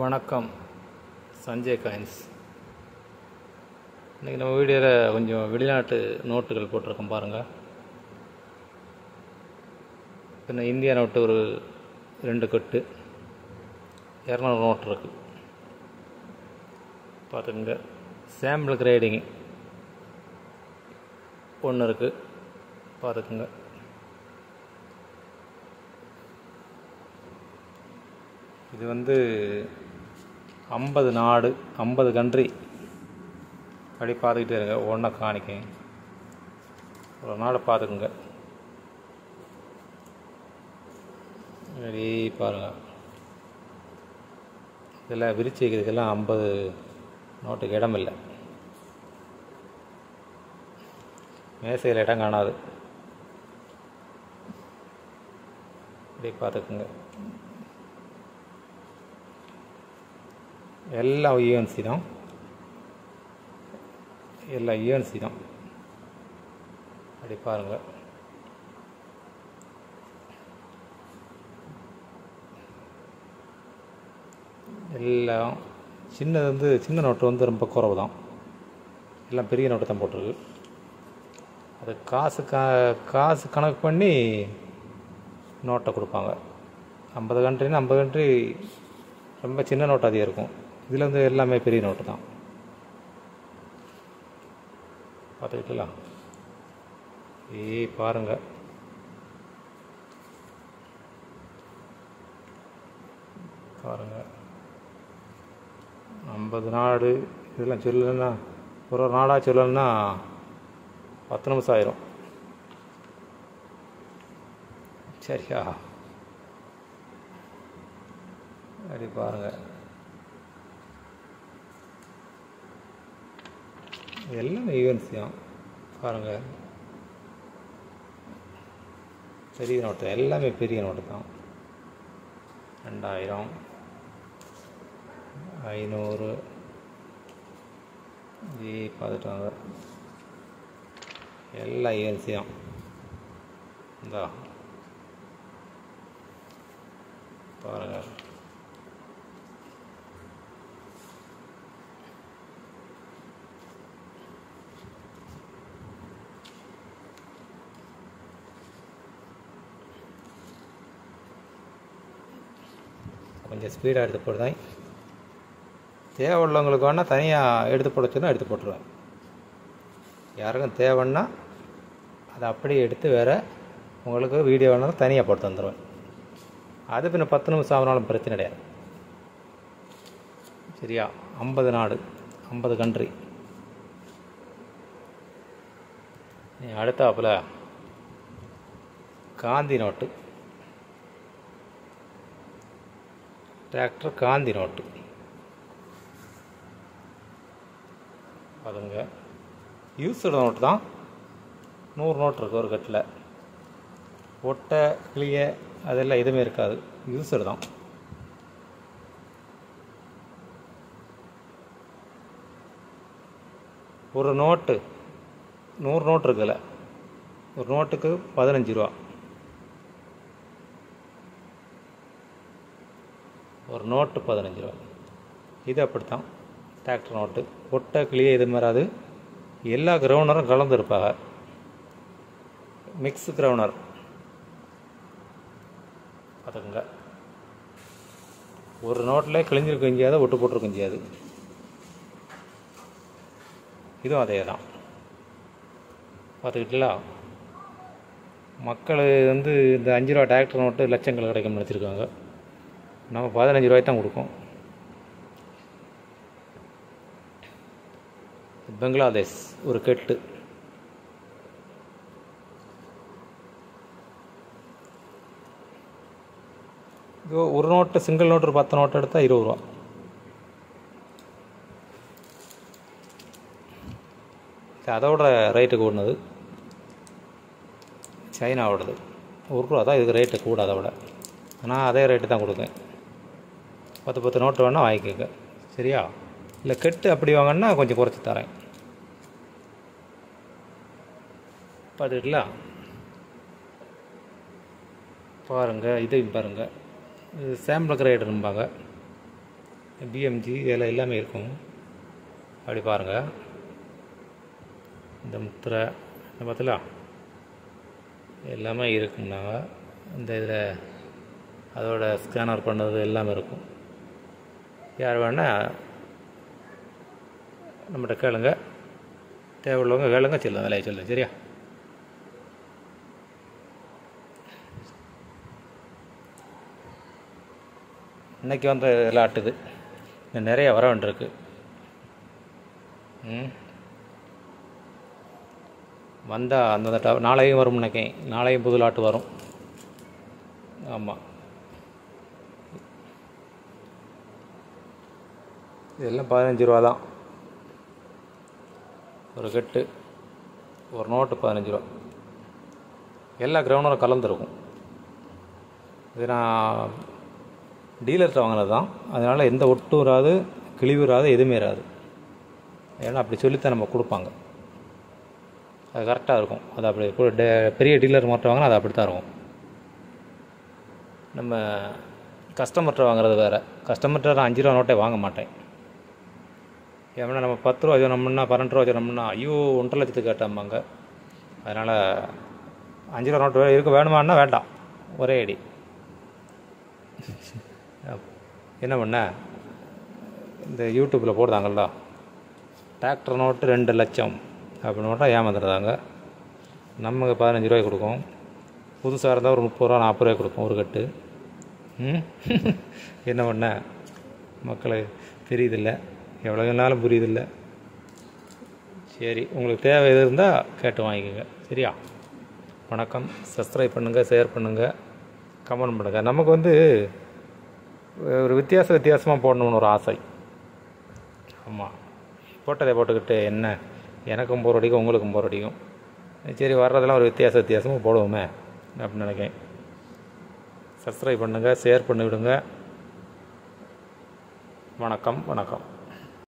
வணக்கம். சஞ்சய் காயின்ஸ். இன்றைக்கி நம்ம வீடியோவில் கொஞ்சம் வெளிநாட்டு நோட்டுகள் போட்டிருக்கோம் பாருங்கள். பின்ன இந்தியா நோட்டு ஒரு 2 கட்டு 200 நோட்டு இருக்குது பார்த்துக்குங்க. சாம்பிள் கிரேடிங் ஒன்று இருக்குது பார்த்துக்குங்க. இது 50 நாடு 50 கண்ட்ரி அப்படி பார்த்துக்கிட்டே இருங்க. ஒன்றா காணிக்கங்க. ஒரு நாடு பார்த்துக்குங்க. அப்படி பாருங்கள். இதெல்லாம் விரிச்சு வைக்கிறதுக்கெல்லாம் 50 நோட்டுக்கு இடம் இல்லை. மேசையில் இடம் காணாது. அப்படி பார்த்துக்குங்க. எல்லாம் யூஎன்சி தான். எல்லாம் யூஎன்சி தான். அப்படி பாருங்கள். எல்லாம் சின்னது சின்ன நோட்டு ரொம்ப குறைவு தான். எல்லாம் பெரிய நோட்டு தான் போட்டிருக்கு. அது காசு கணக்கு பண்ணி நோட்டை கொடுப்பாங்க. 50 கண்ட்ரின்னா 50 கண்ட்ரி ரொம்ப சின்ன நோட்டு அதிகம் இருக்கும். இதில் எல்லாமே பெரிய நோட்டு தான். பார்த்துக்கிட்டலாம். பாருங்கள். பாருங்கள். 50 நாடு இதெல்லாம் சொல்லலைன்னா ஒரு நாடாக சொல்லலைன்னா 10 நிமிஷம் ஆயிரும். சரியா? அப்படி பாருங்கள். எல்லாமே யூஎன்சி தான். பாருங்கள். பெரிய நோட்டு எல்லாமே பெரிய நோட்டு தான். 2000 500 பார்த்துட்டு வாங்க. எல்லாம் யூஎன்சி தான். இந்தா பாருங்கள். கொஞ்சம் ஸ்பீடாக எடுத்து போடுறேன். தேவை உள்ளவங்களுக்கு வேணால் தனியாக எடுத்து போட சொன்னால் எடுத்து போட்டுருவேன். யாருக்கும் தேவைன்னா அதை அப்படியே எடுத்து வேறு உங்களுக்கு வீடியோ வேணாலும் தனியாக போட்டு தந்துடுவேன். அது பின்ன 10 நிமிஷம் ஆகினாலும் பிரச்சனை கிடையாது. சரியா? 50 நாடு 50 கண்ட்ரி. அடுத்தாப்புல Gandhi note. Tractor Gandhi note. அதுங்க யூஸ்டு நோட்டு தான். 100 நோட்டு இருக்குது ஒரு கட்டில். ஒட்டை கிளிய அதெல்லாம் எதுவுமே இருக்காது. யூஸ்டு தான். ஒரு நோட்டு 100 நோட்டு இருக்குல்ல, ஒரு நோட்டுக்கு 15 ரூபா. ஒரு நோட்டு 15 ரூபா. இது அப்படித்தான். டிராக்டர் நோட்டு ஒட்டை கிளியே எதுவும் வராது. எல்லா கிரவுனரும் கலந்து இருப்பாங்க. மிக்ஸ் கிரவுனர் பார்த்துக்குங்க. ஒரு நோட்டில் கிழிஞ்சிருக்கும் செய்யாது, ஒட்டு போட்டிருக்கும் செய்யாது. இதுவும் அதே தான். பார்த்துக்கிட்டீங்களா? மக்கள் இந்த 5 ரூபா டிராக்டர் நோட்டு லட்சங்கள் கிடைக்கும்னு நினச்சிருக்காங்க. நம்ம 15 ரூபாய்க்கு தான் கொடுக்கும். பங்களாதேஷ் ஒரு கெட்டு. ஒரு நோட்டு சிங்கிள் நோட்டு ஒரு 10 நோட்டு எடுத்தால் 20 ரூபா. அதோட ரேட்டு கூடினது சைனாவோடது. 1 ரூபா தான் இதுக்கு ரேட்டு கூட. அதை விட ஆனால் அதே ரேட்டு தான் கொடுக்கேன். 10 நோட்டு வேணால் வாங்கிக்கோங்க. சரியா? இல்லை கெட்டு அப்படி வாங்கன்னா கொஞ்சம் குறைச்சி தரேன். பார்த்துக்கிட்டலாம். பாருங்கள், இதையும் பாருங்கள். இது சாம்பிள் கிரேடும்பாங்க. பிஎம்ஜி இதில் எல்லாமே இருக்கும். அப்படி பாருங்கள். இந்த முத்திரை பார்த்தல எல்லாமே இருக்குங்கண்ணாங்க. இந்த இதில் அதோட ஸ்கேனர் பண்ணது எல்லாமே இருக்கும். யார் வேணால் நம்மகிட்ட கேளுங்க, தேவையுள்ளவங்க கேளுங்க, சொல்லுங்கள், விலையை சொல்லுங்கள். சரியா? இன்றைக்கி வந்து லாட்டுது இன்னும் நிறைய வர வேண்டியிருக்கு. வந்தால் அந்த நாளையும் வரும். இன்னைக்கு நாளையும் புது லாட்டு வரும். ஆமாம், இதெல்லாம் 15 ரூபா தான் ஒரு கட்டு. ஒரு நோட்டு 15 ரூபா. எல்லா கிரவுண்டும் கலந்துருக்கும். இது நான் டீலர்கிட்ட வாங்கினது தான். அதனால் எந்த ஒட்டும் வராது, கிழிவு வராது, எதுவுமே வராது. ஏன்னா அப்படி சொல்லித்தான் நம்ம கொடுப்பாங்க. அது கரெக்டாக இருக்கும். அது அப்படி பெரிய டீலர் மட்டும் வாங்கினா அது அப்படி தான் இருக்கும். நம்ம கஸ்டமர்கிட்ட வாங்குறது வேறு. கஸ்டமர்கிட்ட நான் 5 ரூபா நோட்டை வாங்க மாட்டேன். ஏன்னா நம்ம 10 ரூபா சொன்னோம்னா 12 ரூபா சொன்னோம்னா ஐயோ 1.5 லட்சத்துக்கு கேட்டாம்பாங்க. அதனால் 5 ரூபா நோட்டு இருக்க வேணுமான்னா வேண்டாம், ஒரே அடி. என்ன பண்ண, இந்த யூடியூப்பில் போடுறாங்கள்ல, டிராக்டர் நோட்டு 2 லட்சம் அப்படி நோட்டாக ஏமாந்துடுறாங்க. நமக்கு 15 ரூபாய்க்கு கொடுக்கும். புதுசாக இருந்தால் ஒரு 30 ரூபா 40 ரூபாய்க்கு கொடுக்கும் ஒரு கட்டு. என்ன பண்ண, மக்களுக்கு தெரியுதில்லை, எவ்வளோ நாளும் புரியுதில்லை. சரி, உங்களுக்கு தேவை எது இருந்தால் கேட்டு வாங்கிக்கோங்க. சரியா? வணக்கம். சப்ஸ்கிரைப் பண்ணுங்கள், ஷேர் பண்ணுங்கள், கமெண்ட் பண்ணுங்கள். நமக்கு வந்து ஒரு வித்தியாசமாக போடணும்னு ஒரு ஆசை. ஆமாம், போட்டதை போட்டுக்கிட்டு என்ன, எனக்கும் போர் அடிக்கும், உங்களுக்கும் போர் அடிக்கும். சரி, வர்றதெல்லாம் ஒரு வித்தியாசமாக போடுவோமே அப்படின்னு நினைக்கிறேன். சப்ஸ்கிரைப் பண்ணுங்கள், ஷேர் பண்ணி விடுங்க. வணக்கம்.